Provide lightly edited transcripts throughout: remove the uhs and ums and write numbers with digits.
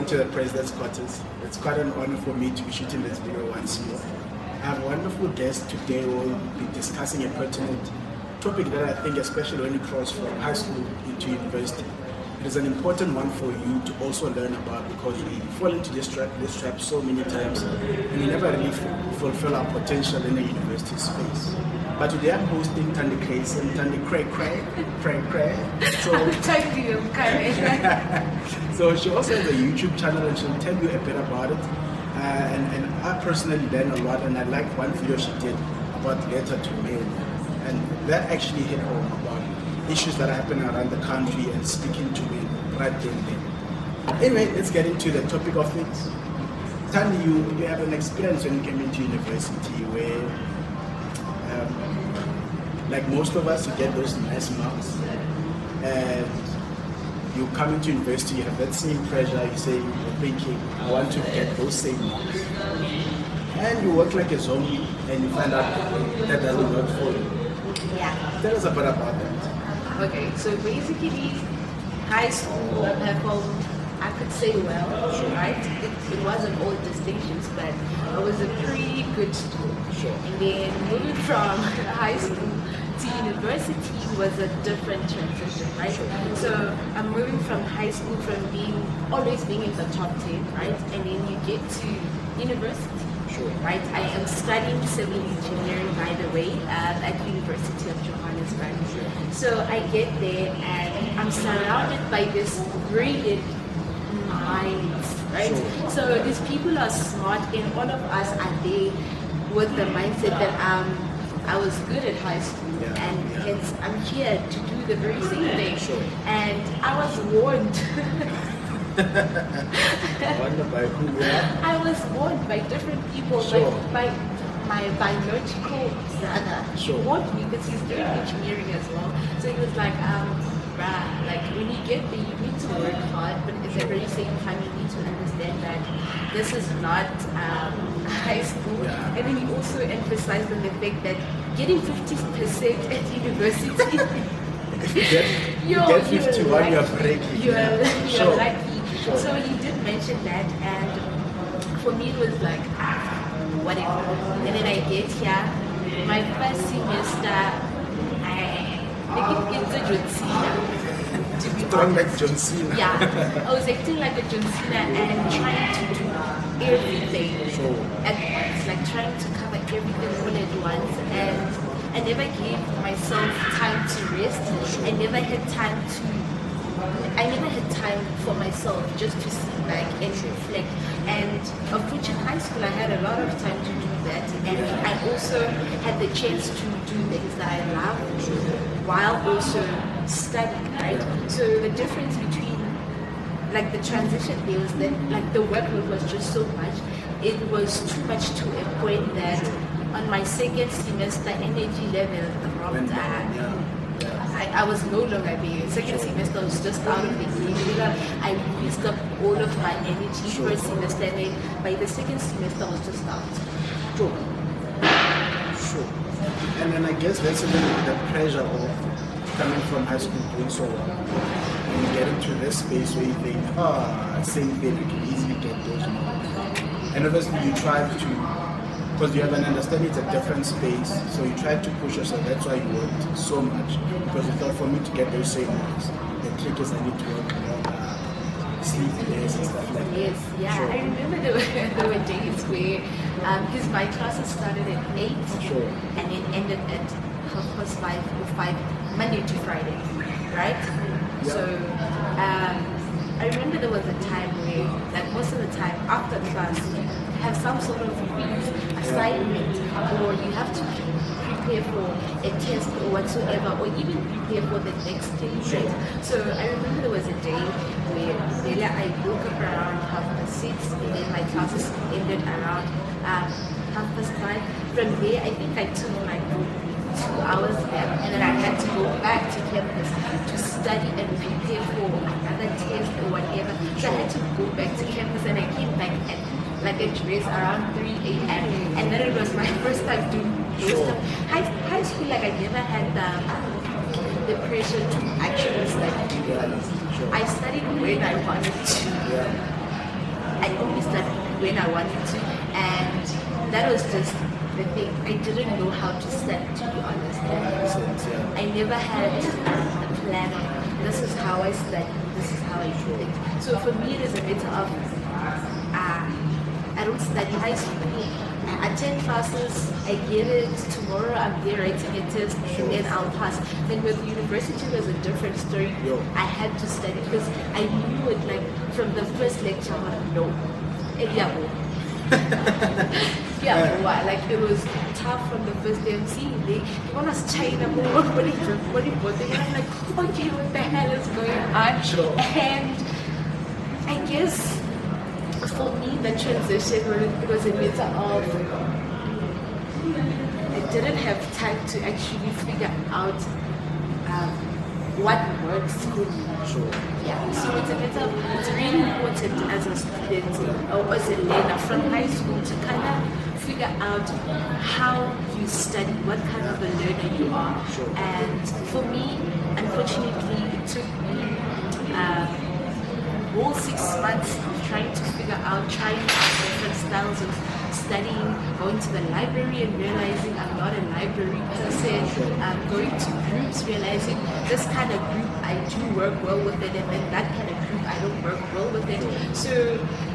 to the President's Quarters. It's quite an honor for me to be shooting this video once more. I have a wonderful guest today who will be discussing a pertinent topic that I think, especially when you cross from high school into university, it is an important one for you to also learn about, because we fall into this trap so many times and we never really fulfill our potential in the university space. But today I'm hosting Thandi.Kreighson, Thandi.Kreighson. So she also has a YouTube channel and she'll tell you a bit about it. And I personally learned a lot, and I liked one video she did about letter to mail. And that actually hit home about issues that are happening around the country and speaking to me right then. Anyway, let's get into the topic of things. Thandi, you have an experience when you came into university where, like most of us, you get those nice marks. And you come into university, you have that same pressure, you're thinking, I want to get those same marks. And you work like a zombie and you find out that doesn't work for you. Yeah. Tell us a bit about that. Okay, so basically, high school, I could say well, sure. right? It wasn't all distinctions, but I was a pretty good student. Sure. And then moving from high school to university was a different transition, right? Sure. So I'm moving from high school from always being in the top 10, right? And then you get to university. Sure. Right, I am studying civil engineering, by the way, at University of Johannesburg. Sure. So I get there and I'm surrounded by this brilliant minds, right? Sure. So these people are smart, and all of us are there with the mindset that I was good at high school, and hence I'm here to do the very same thing. Sure. And I was warned. I was warned by different people, sure. by my biological brother. Sure. He warned me because he's doing engineering as well. So he was like, like when you get there, you need to work hard, but at the very same time, you need to understand that this is not high school. Yeah. And then he also emphasized on the fact that getting 50% at university. If you get 51, you're breaking. You're lucky. Sure. So he did mention that, and for me it was like, whatever. And then I get here, my first semester, I get to John Cena. To be strong honest. like John Cena. Yeah, I was acting like a John Cena and trying to do everything Sure. at once, like trying to cover everything all at once, and I never gave myself time to rest. I never had time for myself just to sit back and reflect. And of which in high school I had a lot of time to do that, and I also had the chance to do things that I love while also studying, right? So the difference between like the transition there was that like the workload was just so much. It was too much to a point that on my second semester energy level dropped. I was no longer there. Second semester was just out of the game. I used up all of my energy first semester, and then by the second semester I was just out. Sure. And then I guess that's a little bit the pressure of coming from high school doing so well. And you get into this space where you think, same thing, you can easily get those marks. And obviously you try to, because you have an understanding it's a different space, so you try to push yourself. That's why you worked so much, because you thought for me to get those same marks, the trick is I need to work longer, sleep less and stuff like that. Yes, yeah. Sure. I remember there were days where, because my classes started at 8, sure. and it ended at 5:30 or 5, Monday to Friday, right? Yeah. So I remember there was a time where, like most of the time after class, you have some sort of quiz assignment, or you have to prepare for a test or whatsoever, or even prepare for the next day, right? So I remember there was a day where I woke up around 6:30, and then my classes ended around 5:30. From there, I think I took like 2 hours nap, and then I had to go back to campus to study and prepare for another test or whatever. So I had to go back to campus, and I came back at like a dress around 3 a.m. and then it was my first time doing those stuff. High school, like I never had the pressure to actually study. I studied when I wanted to. when I wanted to, and that was just the thing. I didn't know how to study, to be honest. I never had a plan of this is how I study, this is how I do it. So for me, it is a matter of I don't study high school. I attend classes, I get it. Tomorrow I'm there writing a test, and then I'll pass. Then with university, was a different story. I had to study because I knew it like from the first lecture. I was no, like it was tough from the first day. I'm seeing they want us China more. What are you putting? And I'm like, okay, what the hell is going on? And I guess for me, the transition was a matter of I didn't have time to actually figure out what works for me. Yeah, so it's a matter of it's really important as a student or as a learner from high school to kind of figure out how you study, what kind of a learner you are. And for me, unfortunately, it took me whole 6 months of trying to figure out, trying out different styles of studying, going to the library and realizing I'm not a library person, going to groups, realizing this kind of group I do work well with it, and then that kind of group I don't work well with it. So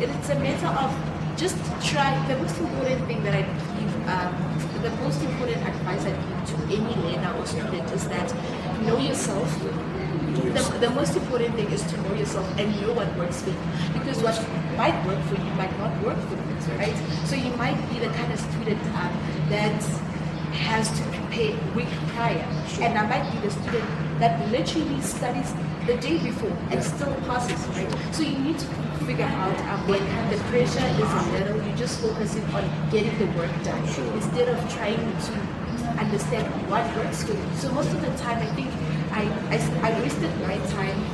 it's a matter of just try. The most important thing that I give, the most important advice I give to any learner or student is that know yourself. The most important thing is to know yourself and know what works for you. Because what might work for you might not work for you, right? So you might be the kind of student that has to prepare a week prior. And I might be the student that literally studies the day before and still passes, right? So you need to figure out when the pressure is a little, you just focusing on getting the work done instead of trying to understand what works for you. So most of the time, I think I wasted my time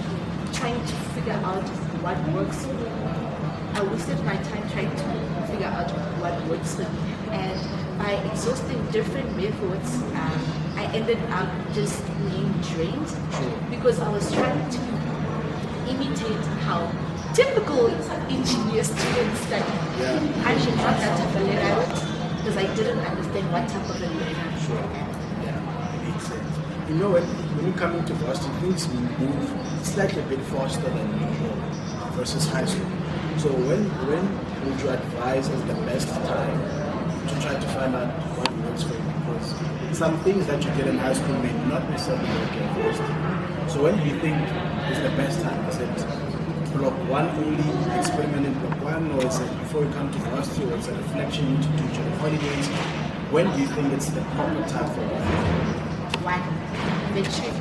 trying to figure out what works for me. I wasted my time trying to figure out what works for me. And by exhausting different methods, I ended up just being drained because I was trying to imitate how typical engineer students study. I should not that type of learner because I didn't understand what type of a learner I am. Makes sense. You know, when you come into varsity, things move slightly a bit faster than usual versus high school. So when would you advise is the best time to try to find out what works for you? Because some things that you get in high school may not necessarily work in varsity. So when do you think is the best time? Is it block one only, experiment in block one, or is it before you come to varsity, or it's a reflection you need to do during holidays? When do you think it's the proper time for one? Metric.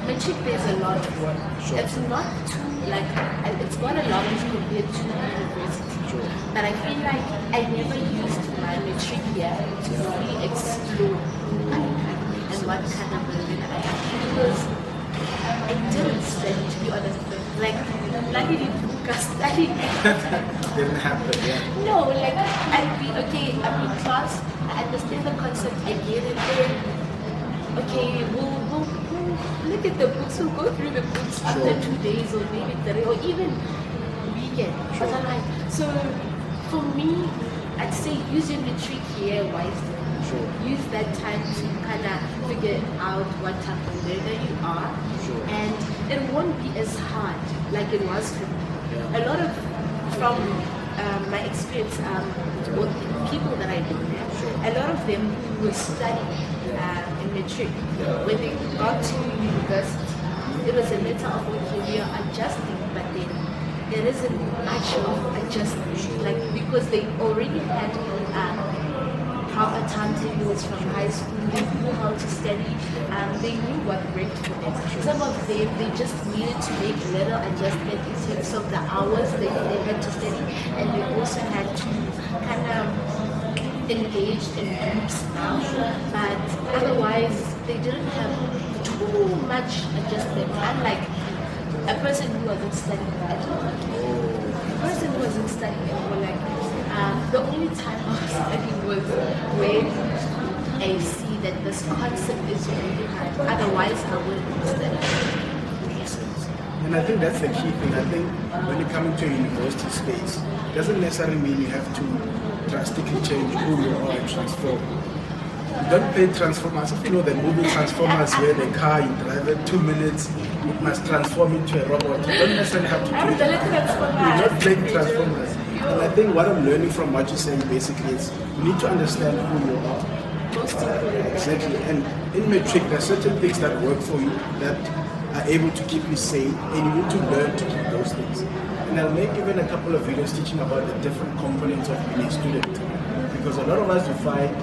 Metric, there's a lot of work. It's not too it's not a lot as compared to university. But I feel like I never used my metric year to really explore who I am and what kind of a learner I am. Because I didn't study, to be honest. Like, luckily, studying didn't happen, No, like, I'd be, okay, I'm in class, I understand the concept, I get it, then, okay, we'll look at the books, we'll go through the books after 2 days or maybe 3 or even weekend. So, for me, I'd say use your metric year wisely. Use that time to kind of figure out what type of learner you are, and it won't be as hard like it was for me. A lot of, from my experience with people that I know, a lot of them who were studying in metric, when they got to university, it was a matter of okay, we are adjusting, but then there isn't much of adjustment, like because they already had proper timetables from high school, they knew how to study, they knew what worked for them. Some of them, they just needed to make a little adjustment in terms of the hours they had to study, and they also had to kind of engage in groups now, but otherwise they didn't have too much adjustment, unlike a person who wasn't studying at all. A person who wasn't studying at all, like the only time I was studying was when I see that this concept is really hard. Otherwise, I wouldn't study. And I think that's the key thing. I think when you come into a university space, it doesn't necessarily mean you have to drastically change who you are and transform. You don't play Transformers. If you know the movie Transformers where the car, you drive it 2 minutes, it must transform into a robot. You don't necessarily have to do that. You're not playing Transformers. And I think what I'm learning from what you're saying basically is you need to understand who you are. Exactly. And in metric, there are certain things that work for you that are able to keep you sane, and you need to learn to keep those things. And I'll make even a couple of videos teaching about the different components of being a student. Because a lot of us, we find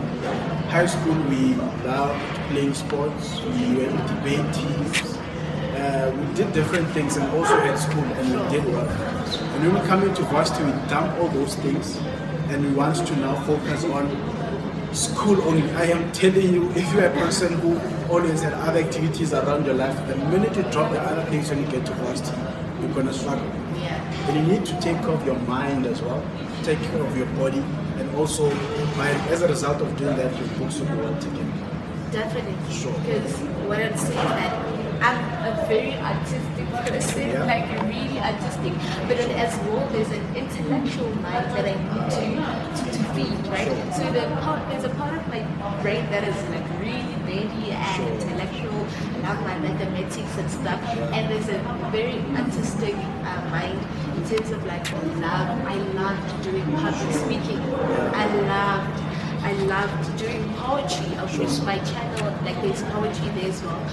high school, we loved playing sports, we were in debate teams, we did different things, and also at school, and we did well. And when we come into varsity, we dump all those things, and we want to now focus on school only. I am telling you, if you're a person who always had other activities around your life, the minute you drop the other things when you get to varsity, you're gonna struggle. And you need to take care of your mind as well, take care of your body, and also as a result of doing that, your books will go well taken. Definitely. Sure. Because what I'm saying is that I'm a very artistic person, like really artistic, but then as well there's an intellectual mind that I need to feed, right? Sure. So there's a part of my brain that is like really nerdy and intellectual, and I love my mathematics and stuff, and there's a very artistic mind in terms of like love. I loved doing public speaking. I loved doing poetry. Of course, my channel, like there's poetry there as well.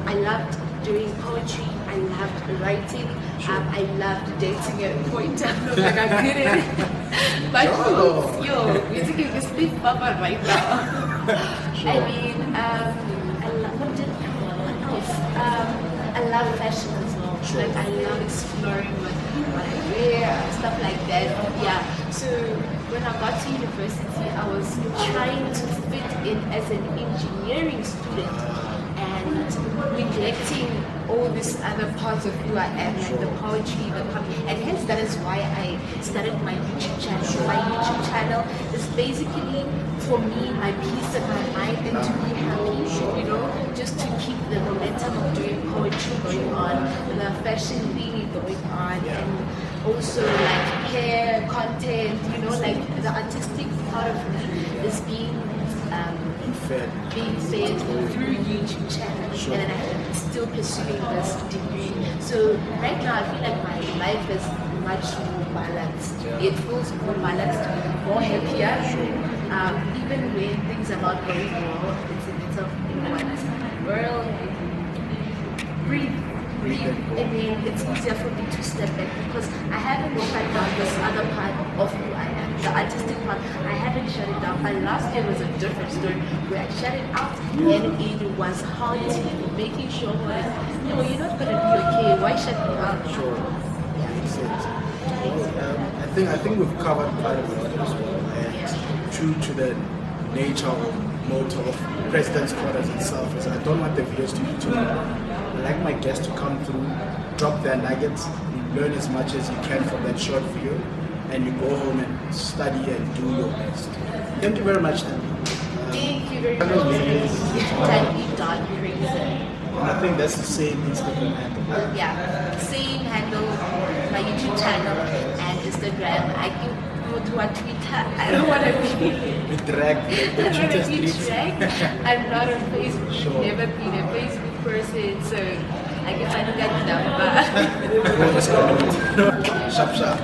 I loved doing poetry. I loved writing. I loved dating at a point. I'm not like I'm good at it. But we're taking this big bummer right now. I mean, what else? I love fashion as well. Like I love exploring what I wear, stuff like that. Yeah. So when I got to university, I was trying to fit in as an engineering student and neglecting all these other parts of who I am, like the poetry, and hence that is why I started my YouTube channel. My YouTube channel is basically for me, my peace of my mind, and to be happy, you know, just to keep the momentum of doing poetry going on, the fashion thing going on, and also like hair content, you know, like the artistic part of me is being fed through YouTube channel, and then I'm still pursuing this degree. So right now I feel like my life is much more balanced. It feels more balanced, more happier. Even when things are not going well, it's a bit of, you know what, world, breathe, and then it's easier for me to step back because I haven't shut down this other part of who I am, the artistic part. I haven't shut it down. But last year was a different story where I shut it out, and it was haunting, making sure that, no, you're not gonna be okay. Why shut it out? Sure. Makes sense. I think we've covered quite a lot as well, and true to the nature or motto of President's Quarters itself is I don't want the videos to be too long. I like my guests to come through, drop their nuggets, you learn as much as you can from that short video, and you go home and study and do your best. Thank you very much, Thandi. Thank you very much. Thandi.Kreighson. And I think that's the same Instagram handle. Yeah, same handle, my YouTube channel and Instagram. I can go to a Twitter. I don't want to be dragged. I'm not on Facebook. Sure. Never been a Facebook person, so I guess I don't get the number. Sharp.